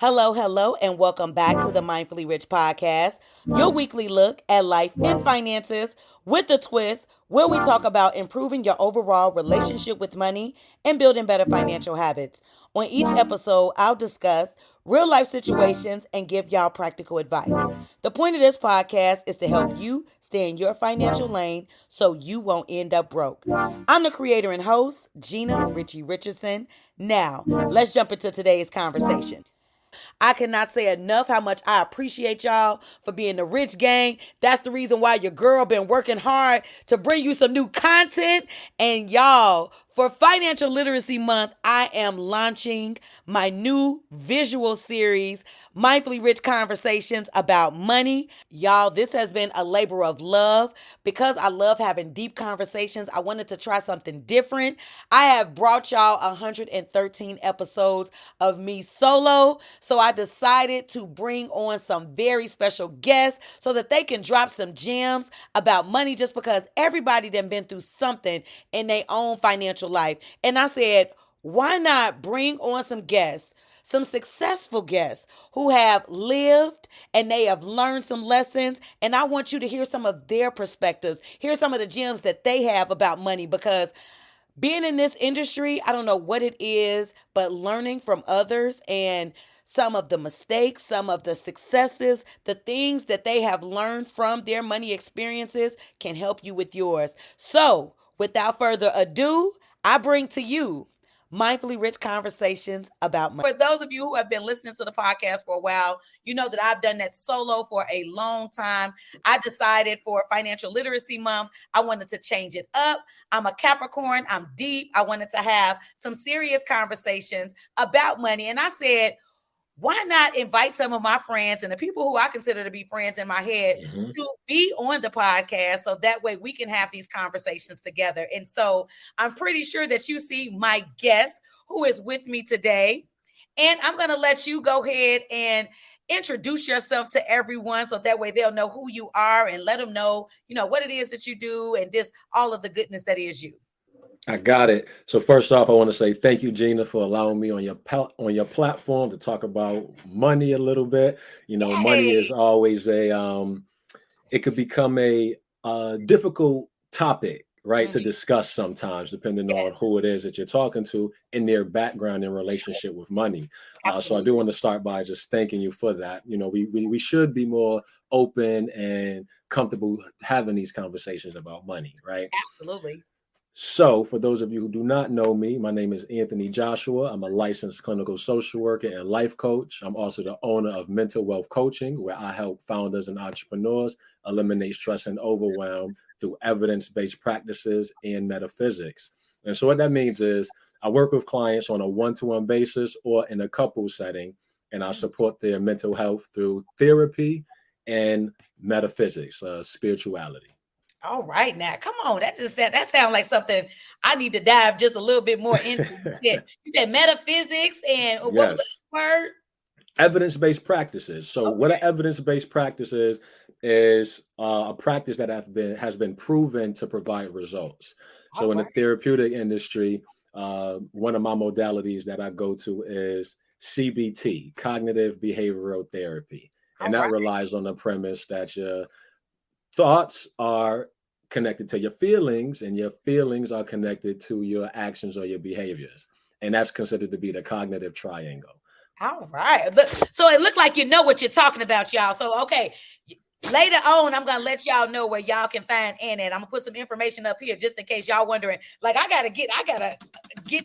Hello, hello, and welcome back to the Mindfully Rich podcast, your weekly look at life and finances with a twist, where we talk about improving your overall relationship with money and building better financial habits. On each episode, I'll discuss real life situations and give y'all practical advice. The point of this podcast is to help you stay in your financial lane so you won't end up broke. I'm the creator and host, Gina Richie Richardson. Now, let's jump into today's conversation. I cannot say enough how much I appreciate y'all for being the rich gang. That's the reason why your girl been working hard to bring you some new content. And y'all, for Financial Literacy Month, I am launching my new visual series, Mindfully Rich Conversations about Money. Y'all, this has been a labor of love. Because I love having deep conversations, I wanted to try something different. I have brought y'all 113 episodes of me solo. So I decided to bring on some very special guests so that they can drop some gems about money, just because everybody done been through something in their own financial life. And I said, why not bring on some guests, some successful guests who have lived and they have learned some lessons. And I want you to hear some of their perspectives, hear some of the gems that they have about money, because being in this industry, I don't know what it is, but learning from others and some of the mistakes, some of the successes, the things that they have learned from their money experiences can help you with yours. So, without further ado, I bring to you Mindfully Rich Conversations about money. For those of you who have been listening to the podcast for a while, you know that I've done that solo for a long time. I decided for Financial Literacy Month, I wanted to change it up. I'm a Capricorn. I'm deep. I wanted to have some serious conversations about money. And I said, why not invite some of my friends and the people who I consider to be friends in my head to be on the podcast, so that way we can have these conversations together. And so I'm pretty sure that you see my guest who is with me today. And I'm going to let you go ahead and introduce yourself to everyone, so that way they'll know who you are and let them know, what it is that you do and just all of the goodness that is you. I got it. So first off, I want to say thank you, Gina, for allowing me on your platform to talk about money a little bit. Money is always it could become a difficult topic, right, to discuss sometimes, depending on who it is that you're talking to and their background in relationship with money. So I do want to start by just thanking you for that. We should be more open and comfortable having these conversations about money, right? Absolutely. So, for those of you who do not know me, my name is Anthony Joshua. I'm a licensed clinical social worker and life coach. I'm also the owner of Mental Wealth Coaching, where I help founders and entrepreneurs eliminate stress and overwhelm through evidence-based practices and metaphysics. And so what that means is I work with clients on a one-to-one basis or in a couple setting, and I support their mental health through therapy and metaphysics, spirituality. All right, now come on. That sounds like something I need to dive just a little bit more into. You said metaphysics and what was the word? Evidence-based practices. So what an evidence-based practice is a practice that has been proven to provide results. So in the therapeutic industry, one of my modalities that I go to is CBT, cognitive behavioral therapy. And that relies on the premise that your thoughts are connected to your feelings, and your feelings are connected to your actions or your behaviors. And that's considered to be the cognitive triangle. All right. So it looked like you know what you're talking about, y'all. So, okay. Later on, I'm going to let y'all know where y'all can find Ann at. I'm going to put some information up here just in case y'all wondering, like, I got to get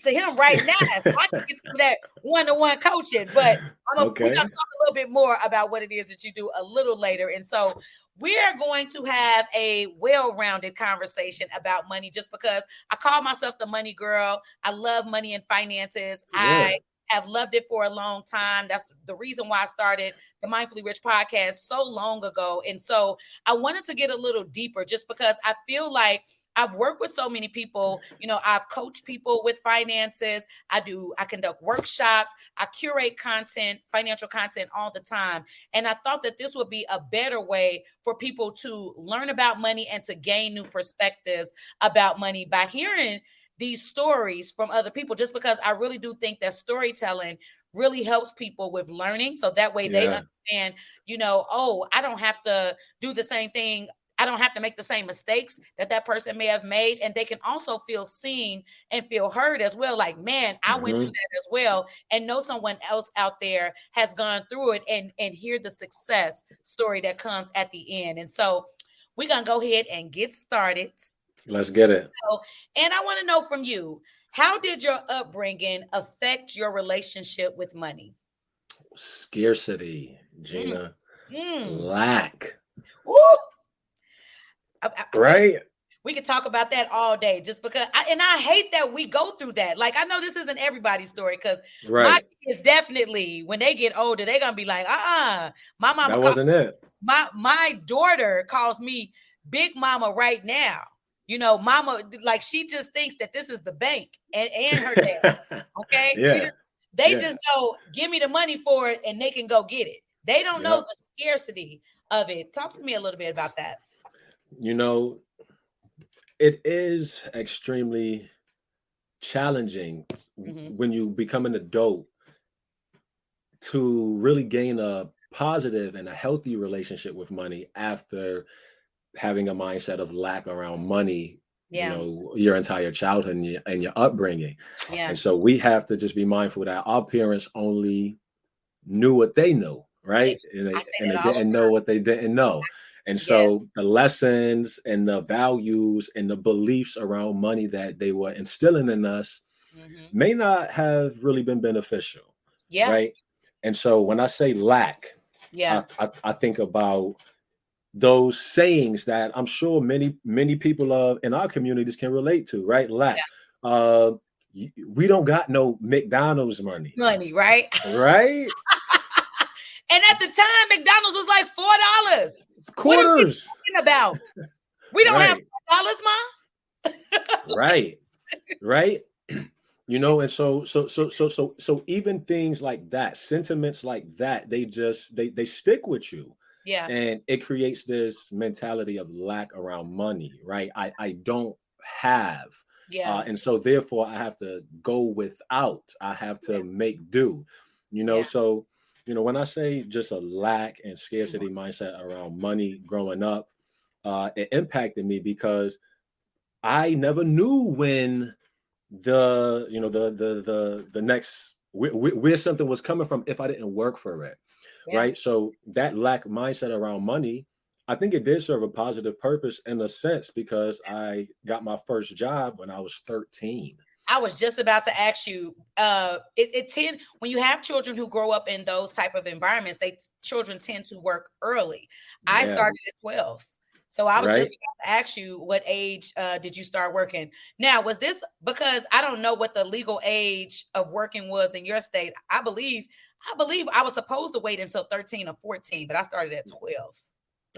to him right now so I can get to that one-to-one coaching. But we're going to talk a little bit more about what it is that you do a little later. And so we are going to have a well-rounded conversation about money, just because I call myself the money girl. I love money and finances. Yeah. I have loved it for a long time. That's the reason why I started the Mindfully Rich podcast so long ago. And so I wanted to get a little deeper, just because I feel like I've worked with so many people. I've coached people with finances. I conduct workshops. I curate content, financial content all the time. And I thought that this would be a better way for people to learn about money and to gain new perspectives about money by hearing these stories from other people, just because I really do think that storytelling really helps people with learning. So that way they understand, oh, I don't have to do the same thing. I don't have to make the same mistakes that person may have made. And they can also feel seen and feel heard as well. Like, man, I went through that as well, and know someone else out there has gone through it, and hear the success story that comes at the end. And so we're going to go ahead and get started. Let's get it. And I want to know from you, how did your upbringing affect your relationship with money? Scarcity, Gina. Lack. Woo! Right? We could talk about that all day, just because I hate that we go through that. Like, I know this isn't everybody's story, because my kids definitely, when they get older, they're gonna be like, my mama, that wasn't it. My daughter calls me Big Mama right now. Mama, like, she just thinks that this is the bank and her dad. Okay. Yeah. They just know, give me the money for it and they can go get it. They don't know the scarcity of it. Talk to me a little bit about that. It is extremely challenging when you become an adult to really gain a positive and a healthy relationship with money after having a mindset of lack around money, your entire childhood and your upbringing. And so we have to just be mindful that our parents only knew what they knew, right? And they didn't know what they didn't know. And so the lessons and the values and the beliefs around money that they were instilling in us may not have really been beneficial. Right. And so when I say lack, I think about those sayings that I'm sure many people in our communities can relate to, right? Lack. We don't got no McDonald's money, right? Right. And at the time, McDonald's was like $4. Quarters. What are we talking about? We don't have $4, Ma. Right. And so even things like that, sentiments like that, they stick with you. Yeah. And it creates this mentality of lack around money, right? I don't have. Yeah. And so therefore I have to go without. I have to make do. So when I say just a lack and scarcity mindset around money growing up, it impacted me because I never knew when the next where something was coming from if I didn't work for it. Right. So that lack mindset around money, I think it did serve a positive purpose in a sense, because I got my first job when I was 13. I was just about to ask you, when you have children who grow up in those type of environments, children tend to work early. I started at 12. So I was just about to ask you, what age did you start working? Now, was this because I don't know what the legal age of working was in your state? I believe I was supposed to wait until 13 or 14, but I started at 12.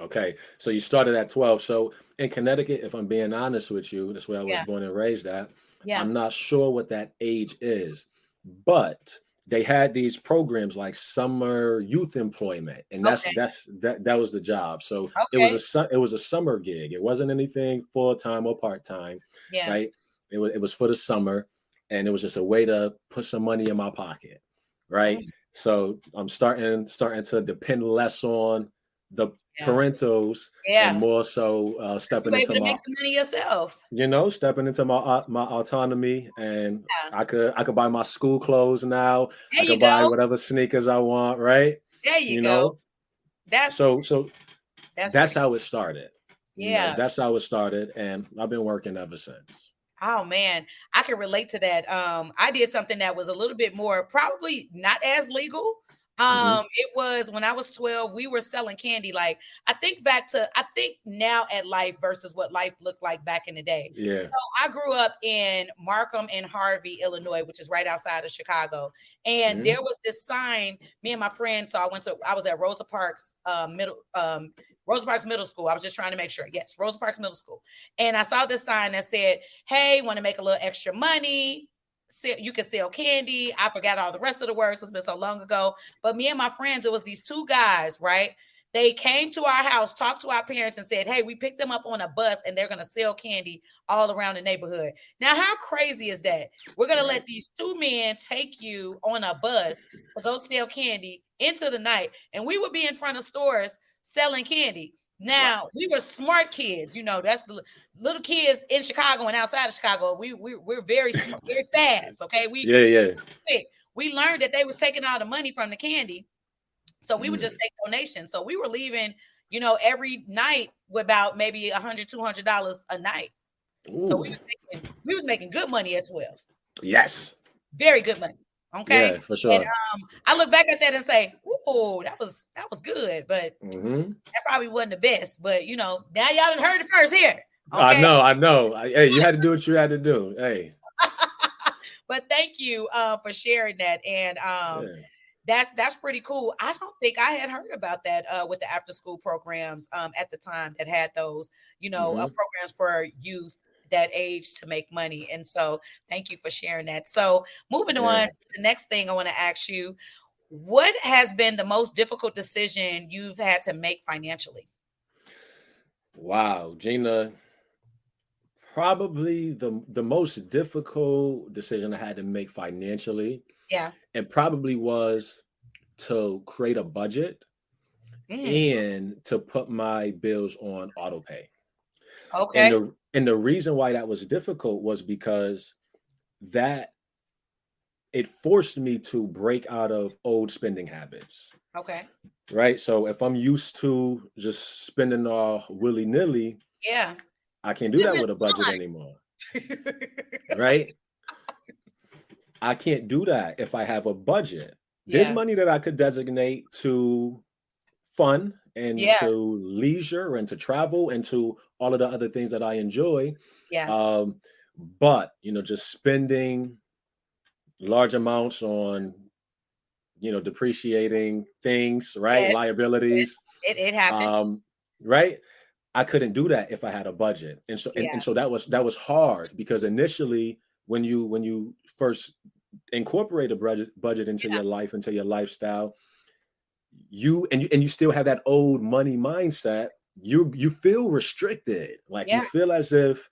Okay. So you started at 12. So in Connecticut, if I'm being honest with you, that's where I was born and raised at. I'm not sure what that age is, but they had these programs like summer youth employment, and that was the job. So it was a summer gig. It wasn't anything full-time or part-time. Right. It was for the summer, and it was just a way to put some money in my pocket. Right. So I'm starting to depend less on the parentals and more so stepping into make the money yourself. Stepping into my autonomy, and I could buy my school clothes now. I could buy whatever sneakers I want. Right. There you go. That's how it started. That's how it started, and I've been working ever since. Oh man, I can relate to that. I did something that was a little bit more, probably not as legal. It was when I was 12, we were selling candy. Like, I think now at life versus what life looked like back in the day. Yeah. So I grew up in Markham and Harvey, Illinois, which is right outside of Chicago. And there was this sign, me and my friends. So I was at Rosa Parks Middle School. I was just trying to make sure. Yes, Rosa Parks Middle School. And I saw this sign that said, hey, want to make a little extra money? You can sell candy. I forgot all the rest of the words. It's been so long ago. But me and my friends, it was these two guys, right? They came to our house, talked to our parents, and said, hey, we picked them up on a bus and they're going to sell candy all around the neighborhood. Now, how crazy is that? We're going to let these two men take you on a bus to go sell candy into the night. And we would be in front of stores selling candy. Now, we were smart kids. You know, that's the little kids in Chicago and outside of Chicago. We're very smart, very fast. Okay. We learned that they was taking all the money from the candy. So we would just take donations. So we were leaving, you know, every night with about maybe $100, $200 a night. Ooh. So we was making good money at 12. Yes. Very good money. Okay. Yeah, for sure. And I look back at that and say, "Ooh, that was good," but that probably wasn't the best. But you know, now y'all done heard it first here. Okay? I know. Hey, you had to do what you had to do. Hey. But thank you for sharing that. And that's pretty cool. I don't think I had heard about that with the after school programs at the time that had those, you know, programs for youth that age to make money. And so thank you for sharing that. So moving on to the next thing I want to ask you, what has been the most difficult decision you've had to make financially? Wow, Gina, probably the most difficult decision I had to make financially. Yeah. And probably was to create a budget and to put my bills on auto pay. Okay. And the reason why that was difficult was because that it forced me to break out of old spending habits. Okay. Right. So if I'm used to just spending all willy-nilly, I can't do that with a budget anymore. Right. I can't do that if I have a budget. There's money that I could designate to fun and to leisure and to travel and to all of the other things that I enjoy. Yeah. But, you know, just spending large amounts on, you know, depreciating things, right? Yes. Liabilities. It happened. Right. I couldn't do that if I had a budget. And so, and so that was hard because initially when you first incorporate a budget into your life, into your lifestyle, you still have that old money mindset, you feel restricted. Like you feel as if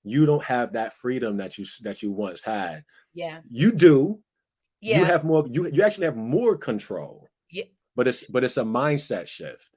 you don't have that freedom that you once had. Yeah. You do. Yeah. You have more, you actually have more control. Yeah. But it's a mindset shift.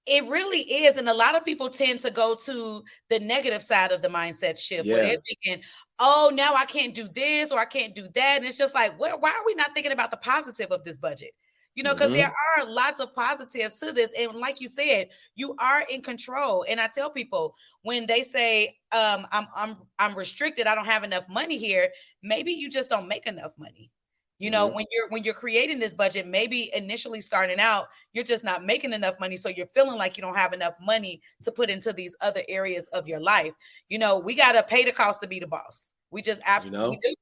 It really is. And a lot of people tend to go to the negative side of the mindset shift where they're thinking, oh, now I can't do this or I can't do that. And it's just like, why are we not thinking about the positive of this budget? You know, because there are lots of positives to this. And like you said, you are in control. And I tell people when they say, I'm restricted, I don't have enough money here, maybe you just don't make enough money. You know, when you're creating this budget, maybe initially starting out, you're just not making enough money. So you're feeling like you don't have enough money to put into these other areas of your life. You know, we got to pay the cost to be the boss. We just absolutely do.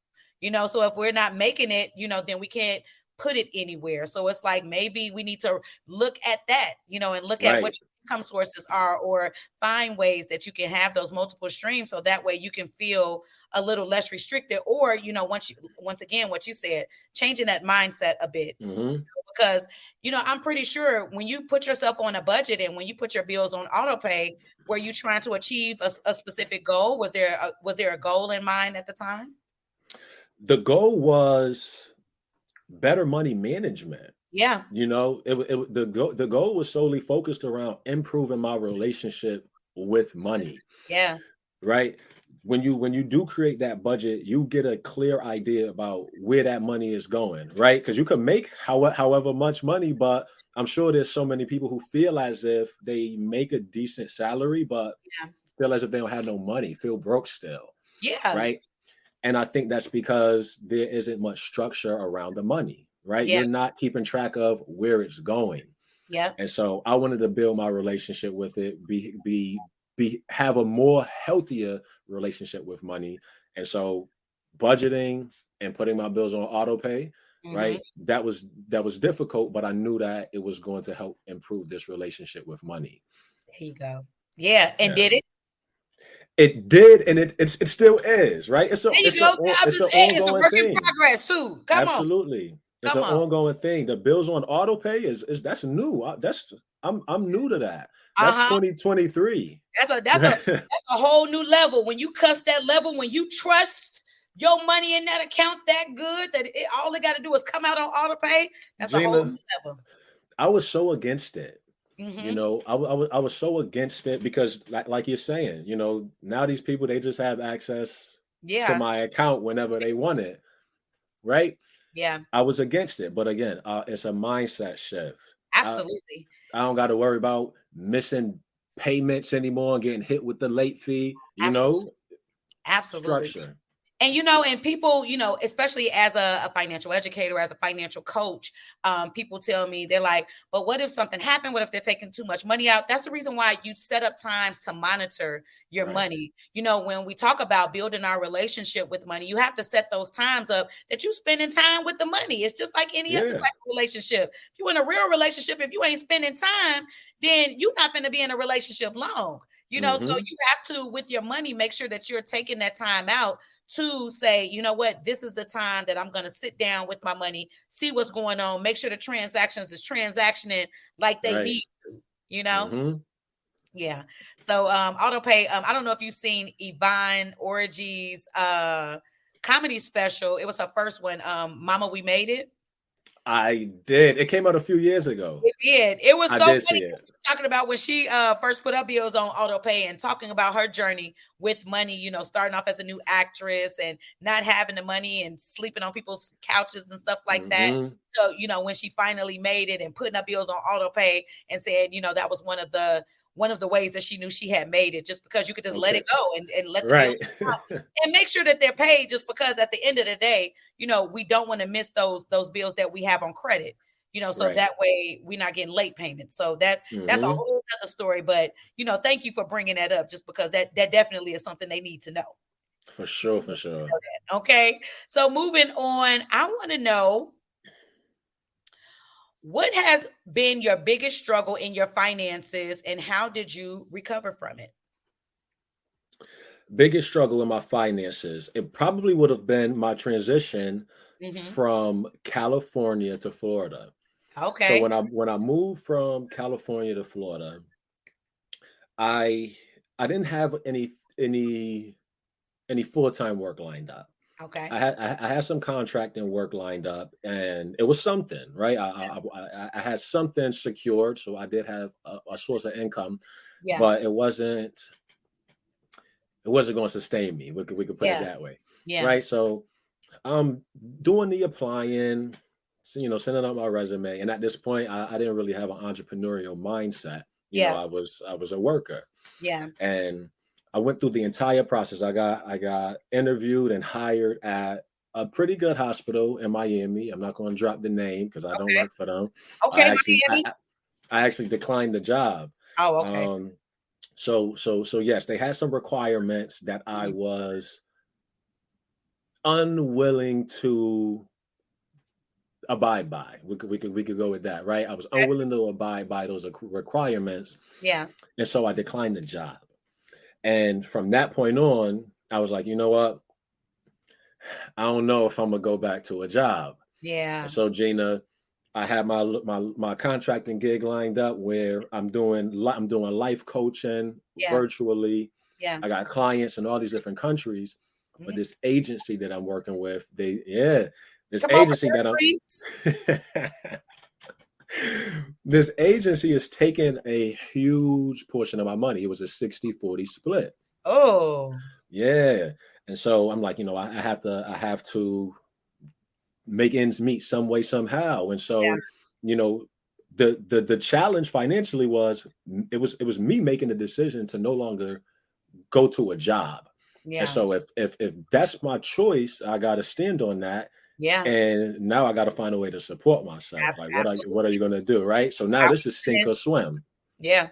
You know, so if we're not making it, you know, then we can't put it anywhere. So it's like maybe we need to look at that, you know, and look at what your income sources are, or find ways that you can have those multiple streams. So that way you can feel a little less restricted, or, you know, once again, what you said, changing that mindset a bit, because, you know, I'm pretty sure when you put yourself on a budget and when you put your bills on auto pay, were you trying to achieve a specific goal? Was there a goal in mind at the time? The goal was better money management. Yeah. You know, the goal was solely focused around improving my relationship with money. Yeah. Right. When you do create that budget, you get a clear idea about where that money is going, right? Because you can make however much money, but I'm sure there's so many people who feel as if they make a decent salary, but feel as if they don't have no money, feel broke still. Yeah. Right. And I think that's because there isn't much structure around the money, right? Yeah. You're not keeping track of where it's going. Yeah. And so I wanted to build my relationship with it, have a more healthier relationship with money. And so budgeting and putting my bills on auto pay, right? That was difficult, but I knew that it was going to help improve this relationship with money. There you go. Yeah. And did it? It did, and it still is, right? It's a work in progress too. Come Absolutely. It's Come an on. ongoing thing. The bills on auto pay is that's new. I'm new to that. That's Uh-huh. 2023. That's a whole new level. When you cuss that level, when you trust your money in that account that good that all it got to do is come out on auto pay, that's a whole Gina, new level. I was so against it. You Mm-hmm. know, I was so against it because like you're saying, you know, now these people, they just have access to Yeah. my account whenever they want it, right? Yeah. I was against it, but again, it's a mindset shift. I, Absolutely. I don't got to worry about missing payments anymore and getting hit with the late fee, you Absolutely. know, Absolutely. structure. And and people, especially as a financial educator, as a financial coach, people tell me, they're like, but what if something happened? What if they're taking too much money out? That's the reason why you set up times to monitor your Right. money. When we talk about building our relationship with money, you have to set those times up that you spending time with the money. It's just like any other Yeah. type of relationship. If you're in a real relationship, if you ain't spending time, then you're not going to be in a relationship long. So Mm-hmm. you have to, with your money, make sure that you're taking that time out to say, you know what, this is the time that I'm going to sit down with my money, see what's going on, make sure the transactions is transactioning like they Right. need to, Mm-hmm. Yeah. So auto pay, I don't know if you've seen Yvonne Orgy's comedy special. It was her first one, Mama We Made It. I did. It came out a few years ago. It did. It was I so did funny see it. talking about when she first put up bills on auto pay and talking about her journey with money, starting off as a new actress and not having the money and sleeping on people's couches and stuff like that. Mm-hmm. So, when she finally made it and putting up bills on auto pay and said, that was one of the ways that she knew she had made it, just because you could just let Okay. it go and let the bills Right. come out and make sure that they're paid, just because at the end of the day, we don't want to miss those bills that we have on credit. So Right. that way we're not getting late payments. So that's a Mm-hmm. whole other story. But thank you for bringing that up, just because that definitely is something they need to know. For sure. For sure. Okay. So moving on, I want to know, what has been your biggest struggle in your finances and how did you recover from it? Biggest struggle in my finances, it probably would have been my transition Mm-hmm. from California to Florida. So Okay. when I moved from California to Florida, I I didn't have any full-time work lined up. Okay. I had some contracting work lined up, and it was something, right? I had something secured, so I did have a source of income, Yeah. but it wasn't going to sustain me. We could put it Yeah. that way, Yeah. right? So I'm doing the applying, sending out my resume, and at this point, I didn't really have an entrepreneurial mindset. Yeah. I was a worker, Yeah. and I went through the entire process. I got interviewed and hired at a pretty good hospital in Miami. I'm not going to drop the name because I don't Okay. work for them. I Okay, actually I, Miami. I I actually declined the job. Oh, okay. Um, so yes, they had some requirements that I Mhm. was unwilling to abide by. We could go with that, right? I was Okay. unwilling to abide by those requirements, Yeah. and so I declined the job. And from that point on, I was like, you know what? I don't know if I'm gonna go back to a job. And Yeah. so, Gina, I had my contracting gig lined up where I'm doing life coaching Yeah. virtually. Yeah. I got clients in all these different countries, but Mhm. this agency that I'm working with, this Come over agency here, that I'm please. this agency is taking a huge portion of my money. It was a 60-40 split. Oh. Yeah. And so I'm like, I have to make ends meet some way, somehow. And Yeah. so, you know, the challenge financially was me making the decision to no longer go to a job. And Yeah. so if that's my choice, I gotta stand on that. Yeah. And now I gotta find a way to support myself. Like what are you Absolutely. gonna do? Right. So now this is sink or Confidence. swim. Yeah.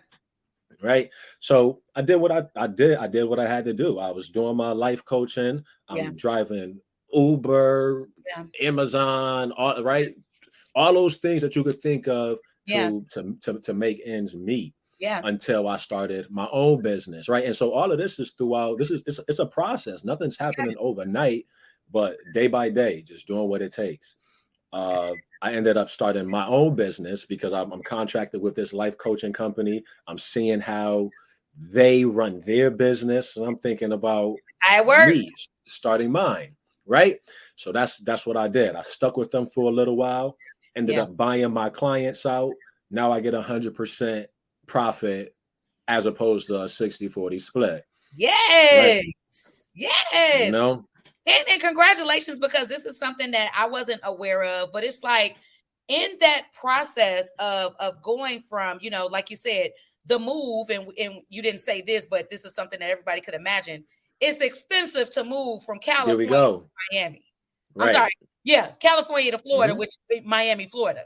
Right. So I did what I did. I did what I had to do. I was doing my life coaching. Yeah. I'm driving Uber, Yeah. Amazon, all right. All those things that you could think of Yeah. to make ends meet Yeah. until I started my own business. Right. And so all of this is throughout, it's a process. Nothing's happening overnight, but day by day, just doing what it takes. I ended up starting my own business because I'm contracted with this life coaching company. I'm seeing how they run their business, and I'm thinking about I work. me starting mine, right? So that's what I did. I stuck with them for a little while, ended Yeah. up buying my clients out. Now I get 100% profit as opposed to a 60-40 split, right? Yes. You Yes. know, And congratulations, because this is something that I wasn't aware of, but it's like in that process of going from, like you said, the move, and you didn't say this, but this is something that everybody could imagine. It's expensive to move from there we California go. to Miami. I'm sorry. Right. Yeah, California to Florida, Hmm. which Miami, Florida.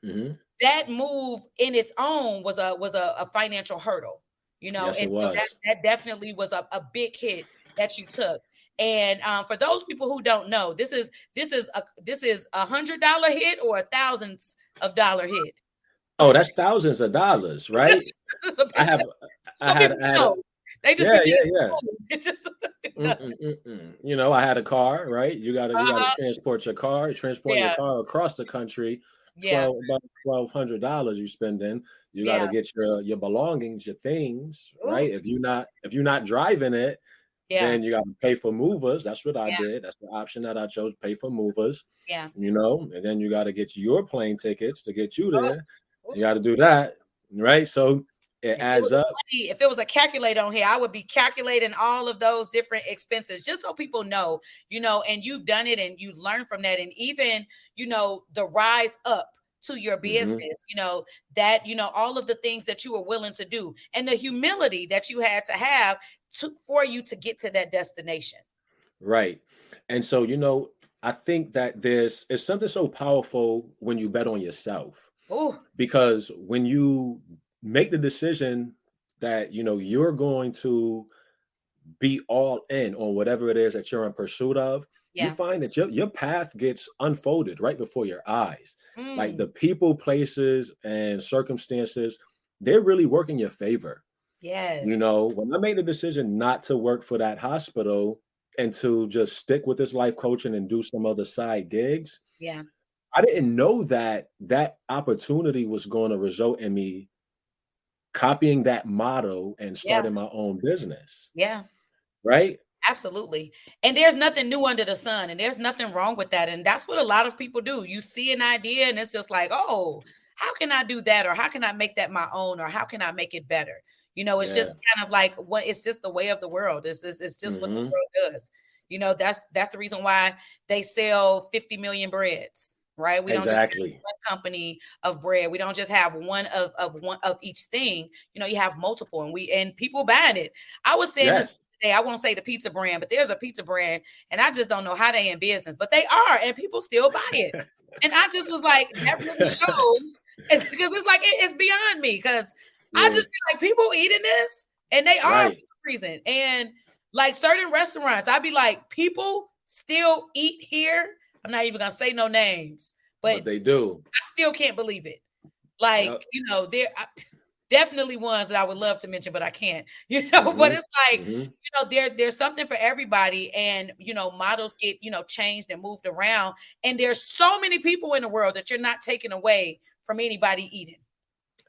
Hmm. That move in its own was a financial hurdle, Yes, it and so that was. that definitely was a big hit that you took. And for those people who don't know, this is $100 hit or a thousands of dollar hit. Oh, that's thousands of dollars, right? This is a I big, have, so people I had a, know. They just be yeah, thinking, yeah, oh, it just yeah. You know, I had a car, right? You gotta uh-huh. transporting your Yeah, car across the country. yeah, About $1,200 you spending. You got yeah. to get your belongings, your things, Ooh, right? If you're not driving it, yeah, then you got to pay for movers. That's what I yeah, did. That's the option that I chose. Pay for movers, yeah. and then you got to get your plane tickets to get you Oh, there. oof. You got to do that, right? So it If it adds was a up. money, if it was a calculator on here, I would be calculating all of those different expenses just so people know, and you've done it and you learn from that. And even, the rise up to your Hmm. business, that, all of the things that you were willing to do and the humility that you had to have for you to get to that destination. Right. And so, I think that it's something so powerful when you bet on yourself, Oh, because when you make the decision that, you're going to be all in on whatever it is that you're in pursuit of, you yeah. find that your path gets unfolded right before your eyes. Like Mm, the people, places, and circumstances, they're really working your favor. yes. When I made the decision not to work for that hospital and to just stick with this life coaching and do some other side gigs, Yeah. I didn't know that that opportunity was going to result in me copying that motto and Yeah. starting my own business, Yeah. right? Absolutely. And there's nothing new under the sun, and there's nothing wrong with that. And that's what a lot of people do. You see an idea and it's just like, oh, how can I do that? Or how can I make that my own? Or how can I make it better? It's Yeah. just kind of like what it's just the way of the world. It's just what the Hmm. world does. That's the reason why they sell 50 million breads, right? We don't just have Exactly. one company of bread. We don't just have one of each thing. You have multiple, and people buying it. I was saying this Yes. today. I won't say the pizza brand, but there's a pizza brand, and I just don't know how they in business, but they are, and people still buy it. And I just was like, that really shows, because it's like it's beyond me. Because I Yeah. just feel like people eating this, and they are for Right. some reason. And like certain restaurants, I'd be like, people still eat here. I'm not even gonna say no names, but But they do. I still can't believe it. Like, Yep. there definitely ones that I would love to mention, but I can't, but Hmm. it's like, Hmm. there's something for everybody. And, models get, changed and moved around. And there's so many people in the world that you're not taking away from anybody eating.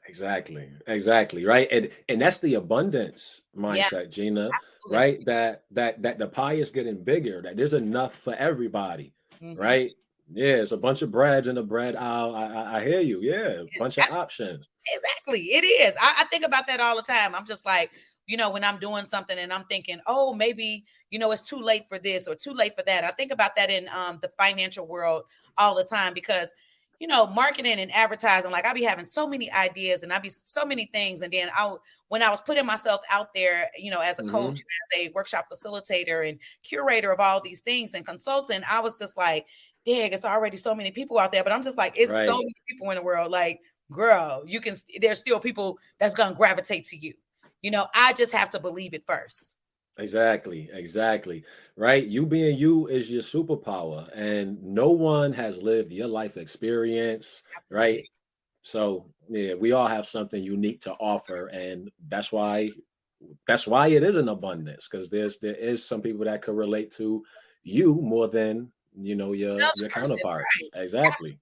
Exactly. Exactly. Right. And that's the abundance Yeah, mindset, Gina, absolutely. right? That the pie is getting bigger, that there's enough for everybody, Mhm. right? Yeah, it's a bunch of breads in the bread aisle. I hear you. Yeah, a Yes, bunch of options. exactly. It is. I think about that all the time. I'm just like, when I'm doing something and I'm thinking, oh, maybe, it's too late for this or too late for that. I think about that in the financial world all the time, because, marketing and advertising, like I be having so many ideas and I be so many things. And then when I was putting myself out there, as a coach, Hmm. as a workshop facilitator and curator of all these things and consultant, I was just like, dang, it's already so many people out there. But I'm just like, it's so Right. many people in the world. Like, girl, there's still people that's gonna gravitate to you. I just have to believe it first. Exactly, exactly. Right? You being you is your superpower, and no one has lived your life experience, right? Absolutely. So, yeah, we all have something unique to offer, and that's why it is an abundance, because there is some people that could relate to you more than your person, counterparts. right? Exactly.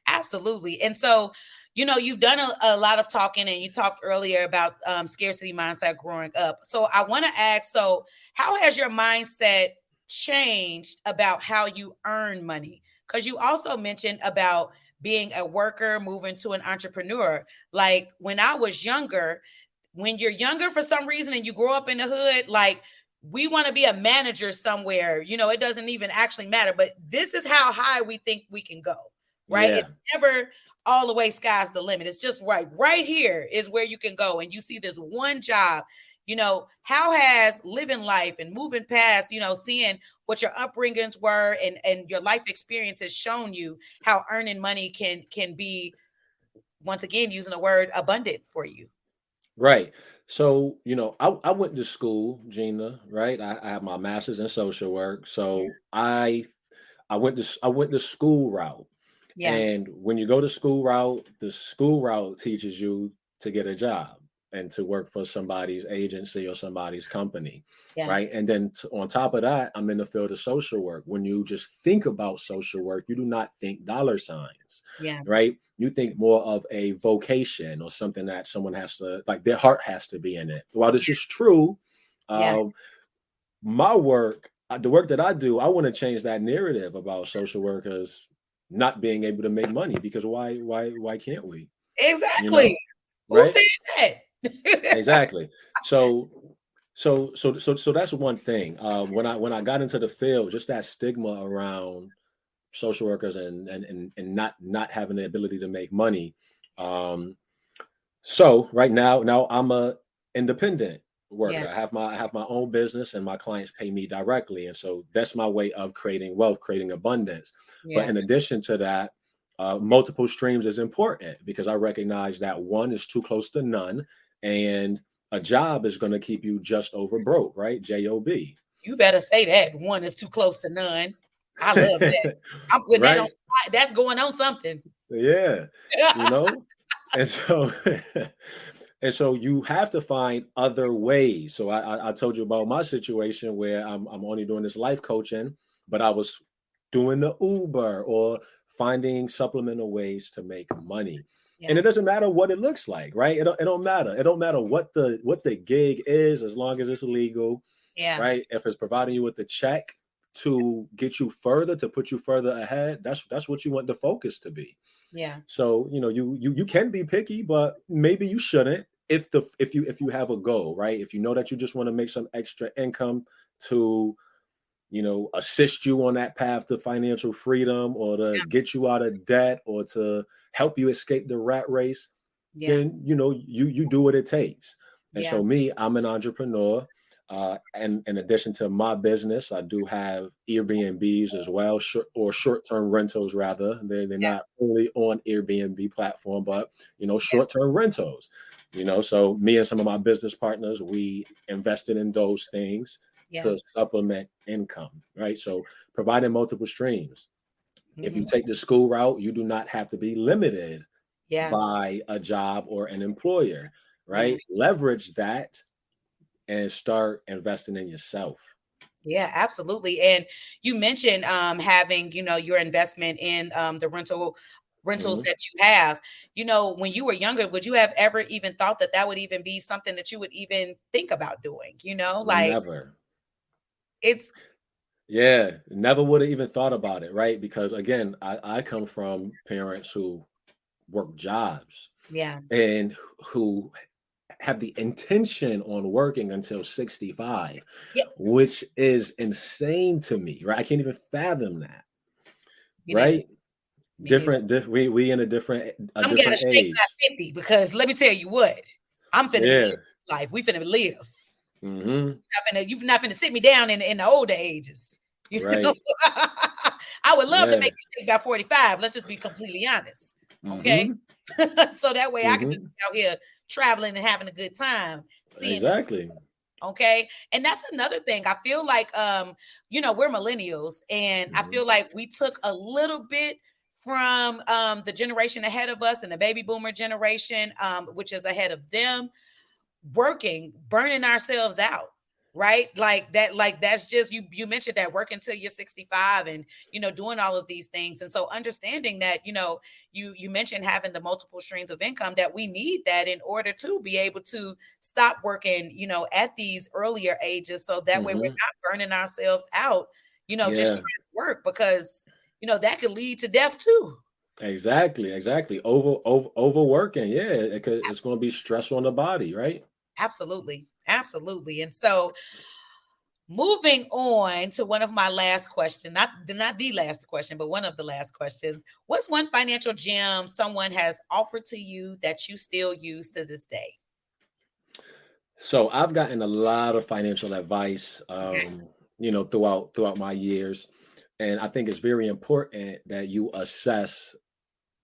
Absolutely. And so, you've done a lot of talking, and you talked earlier about scarcity mindset growing up. So I want to ask, so how has your mindset changed about how you earn money? Because you also mentioned about being a worker, moving to an entrepreneur. Like when I was younger, when you're younger for some reason and you grow up in the hood, like we want to be a manager somewhere, it doesn't even actually matter, but this is how high we think we can go, right? Yeah. It's never all the way sky's the limit. It's just right here is where you can go. And you see this one job. How has living life and moving past, seeing what your upbringings were and your life experience has shown you how earning money can be, once again, using the word abundant for you? Right. So, I went to school, Gina, right? I have my master's in social work. Yeah. So I went the school route. Yeah. And when you go to school route, the school route teaches you to get a job and to work for somebody's agency or somebody's company, Yeah. right? And then on top of that, I'm in the field of social work. When you just think about social work, you do not think dollar signs, Yeah. right? You think more of a vocation or something that someone has to, like, their heart has to be in it. While this is true, Yeah. my work, the work that I do, I want to change that narrative about social workers not being able to make money, because why can't we? You Exactly. know, Who right? said that? Exactly. So so that's one thing. When I got into the field, just that stigma around social workers and not having the ability to make money. Um, So right now I'm a independent Yeah. worker. I have my own business, and my clients pay me directly, and so that's my way of creating wealth, creating abundance. But Yeah. in addition to that, multiple streams is important, because I recognize that one is too close to none, and a job is going to keep you just over broke, right? Job. You better say that. One is too close to none. I love that. I'm putting that on. Right? That's going on something. Yeah, you know, and so and so you have to find other ways. So I told you about my situation where I'm only doing this life coaching, but I was doing the Uber or finding supplemental ways to make money. And Yeah. it doesn't matter what it looks like, right? It don't matter. It don't matter what the gig is, as long as it's legal, Yeah. right? If it's providing you with a check to get you further, to put you further ahead, that's what you want the focus to be. Yeah. So you can be picky, but maybe you shouldn't, if you have a goal, right? If you know that you just want to make some extra income to assist you on that path to financial freedom, or to get you out of debt, or to help you escape the rat race, Yeah. then you do what it takes. And Yeah. so me, I'm an entrepreneur. And in addition to my business, I do have Airbnbs as well, short-term rentals rather. They're Yeah. not only on Airbnb platform, but short-term rentals. So me and some of my business partners, we invested in those things Yeah. to supplement income, right? So providing multiple streams. If you Hmm. take the school route, you do not have to be limited Yeah. by a job or an employer, Yeah. right? Leverage that and start investing in yourself. Yeah, absolutely. And you mentioned having, your investment in the rentals Mhm. that you have. When you were younger, would you have ever even thought that that would even be something that you would even think about doing? Like Never. it's Yeah, never would have even thought about it, right? Because again, I come from parents who work jobs yeah. and who have the intention on working until 65, Yeah. which is insane to me, right? I can't even fathom that, Me neither. right? Me neither. We in a I'm gotta different shake my age. 50 because let me tell you what, I'm finna be Yeah. living life. We finna live. Hmm. You're not finna sit me down in the older ages. You know, Right. I would love to Yeah. make you shake by 45. Let's just be completely honest. Okay. Hmm. So that way I can just Hmm. be out here traveling and having a good time, seeing this. Exactly. Okay. And that's another thing. I feel like we're millennials, and I Hmm. feel like we took a little bit from the generation ahead of us and the baby boomer generation, which is ahead of them, working, burning ourselves out. right? Like that, like that's just you mentioned that working until you're 65 and doing all of these things. And so understanding that, you mentioned having the multiple streams of income, that we need that in order to be able to stop working, at these earlier ages, so that way we're Mm-hmm. not burning ourselves out, just trying Yeah, to work, because that could lead to death too. exactly. Overworking. Yeah, it's going to be stress on the body, right? Absolutely. Absolutely. And so moving on to one of my last questions, not the last question, but one of the last questions. What's one financial gem someone has offered to you that you still use to this day? So I've gotten a lot of financial advice, Okay. throughout my years, and I think it's very important that you assess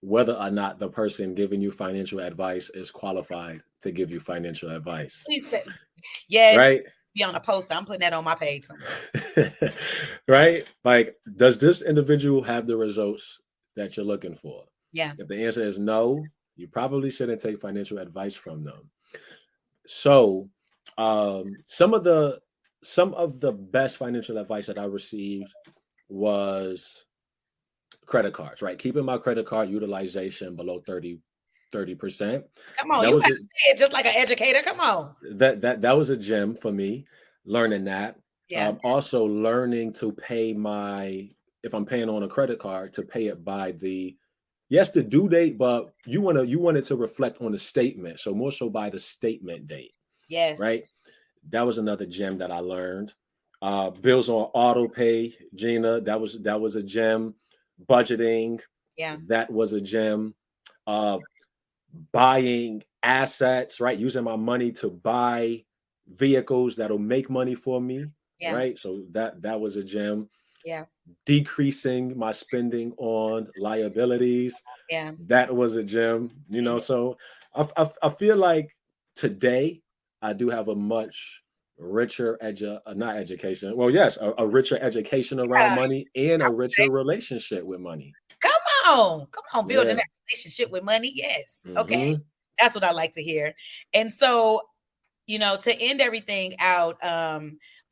whether or not the person giving you financial advice is qualified to give you financial advice, Please say yes. right? Be on a poster. I'm putting that on my page somewhere. Right? Like, does this individual have the results that you're looking for? Yeah. If the answer is no, you probably shouldn't take financial advice from them. So, some of the best financial advice that I received was credit cards, right? Keeping my credit card utilization below 30%. Come on. That You was better a, say it just like an educator. Come on. that was a gem for me, learning that. Yeah. Also learning to pay if I'm paying on a credit card, to pay it by the due date, but you want it to reflect on the statement. So more so by the statement date, right? Yes. That was another gem that I learned. Bills on auto pay, Gina. That was a gem. Budgeting, Yeah. that was a gem. Uh, Buying assets, right? Using my money to buy vehicles that'll make money for me, Yeah. right? So that was a gem. Yeah. Decreasing my spending on liabilities, Yeah. that was a gem. Mhm. So I feel like today I do have a much richer not education. Well, yes, a richer education around Yeah. money and I a would say, richer relationship with money. come on. Come on. Building Yeah. that relationship with money. Yes. Okay. Hmm. That's what I like to hear. And so, to end everything out,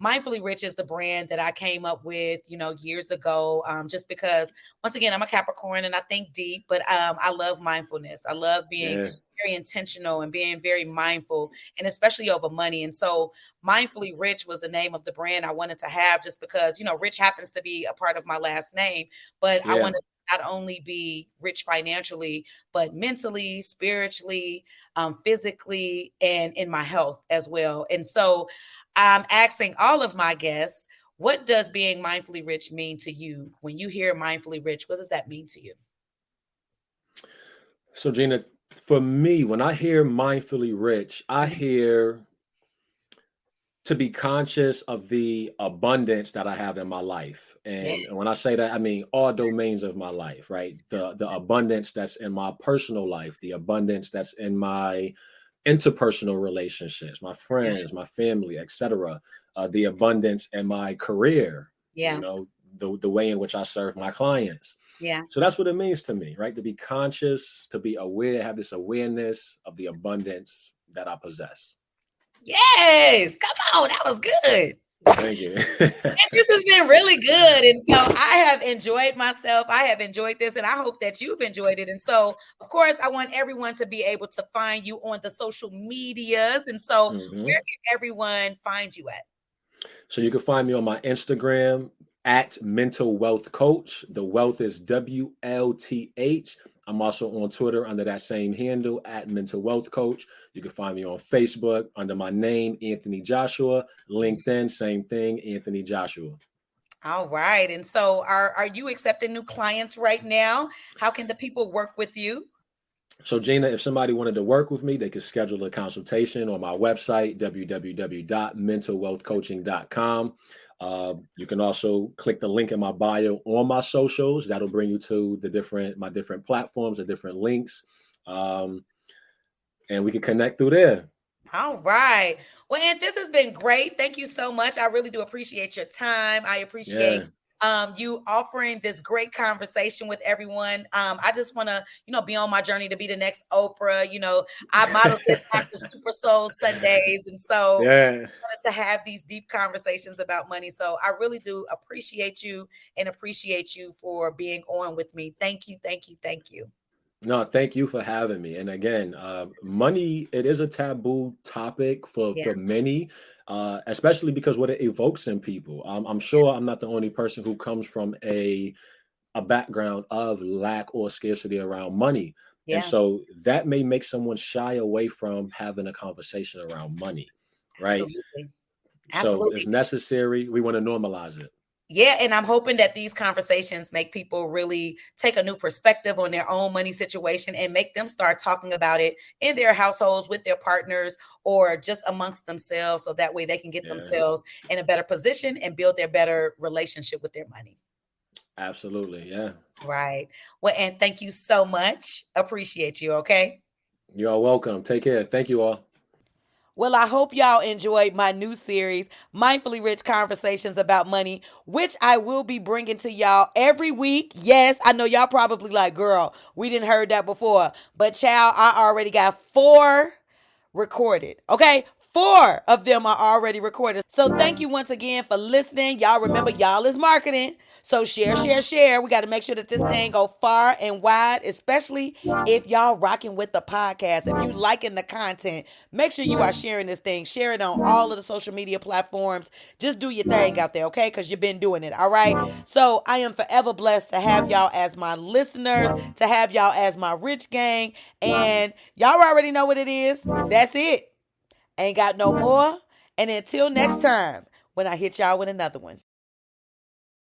Mindfully Rich is the brand that I came up with, years ago, just because, once again, I'm a Capricorn and I think deep, but I love mindfulness. I love being Yeah. very intentional and being very mindful, and especially over money. And so Mindfully Rich was the name of the brand I wanted to have, just because, Rich happens to be a part of my last name, but I Yeah. wanted to not only be rich financially, but mentally, spiritually, physically, and in my health as well. And so I'm asking all of my guests, what does being mindfully rich mean to you? When you hear mindfully rich, what does that mean to you? So Gina, for me, when I hear mindfully rich, I Mhm. hear to be conscious of the abundance that I have in my life. Yeah. And when I say that, I mean all domains of my life, right? The abundance that's in my personal life, the abundance that's in my interpersonal relationships, my Yeah. friends, my family, etc. The abundance in my career, Yeah. the way in which I serve my clients. Yeah. So that's what it means to me, right? To be conscious, to be aware, have this awareness of the abundance that I possess. Yes. Come on. That was good. Thank you. And this has been really good. And so I have enjoyed myself. I have enjoyed this, and I hope that you've enjoyed it. And so, of course, I want everyone to be able to find you on the social medias. And so, where Hmm. can everyone find you at? So you can find me on my Instagram at Mental Wealth Coach. The wealth is WLTH. I'm also on Twitter under that same handle at Mental Wealth Coach. You can find me on Facebook under my name, Anthony Joshua. LinkedIn, same thing, Anthony Joshua. All right. And so, are you accepting new clients right now? How can the people work with you? So, Gina, if somebody wanted to work with me, they could schedule a consultation on my website, www.mentalwealthcoaching.com. You can also click the link in my bio on my socials. That'll bring you to my different platforms, the different links, um, and we can connect through there. All right. Well, Aunt, this has been great. Thank you so much. I really do appreciate your time. I appreciate Yeah. You offering this great conversation with everyone. I just want to, be on my journey to be the next Oprah. I modeled this after Super Soul Sundays. And so Yeah. wanted to have these deep conversations about money. So I really do appreciate you and appreciate you for being on with me. Thank you, thank you, thank you. No, thank you for having me. And again, money, it is a taboo topic for Yeah, many, especially because what it evokes in people. I'm sure I'm not the only person who comes from a background of lack or scarcity around money. And yeah, so that may make someone shy away from having a conversation around money, right? absolutely. So it's Absolutely. necessary. We want to normalize it. Yeah, and I'm hoping that these conversations make people really take a new perspective on their own money situation and make them start talking about it in their households with their partners or just amongst themselves so that way they can get Yeah, themselves in a better position and build their better relationship with their money. absolutely. Yeah. Right. Well, and thank you so much. Appreciate you. Okay. You are welcome. Take care. Thank you all. Well, I hope y'all enjoyed my new series, Mindfully Rich Conversations About Money, which I will be bringing to y'all every week. Yes, I know y'all probably like, girl, we didn't heard that before. But child, I already got 4 recorded. Okay? 4 of them are already recorded. So thank you once again for listening. Y'all remember, y'all is marketing. So share, share, share. We got to make sure that this thing go far and wide, especially if y'all rocking with the podcast. If you liking the content, make sure you are sharing this thing. Share it on all of the social media platforms. Just do your thing out there, okay? Because you've been doing it, all right? So I am forever blessed to have y'all as my listeners, to have y'all as my rich gang. And y'all already know what it is. That's it. Ain't got no more. And until next time, when I hit y'all with another one.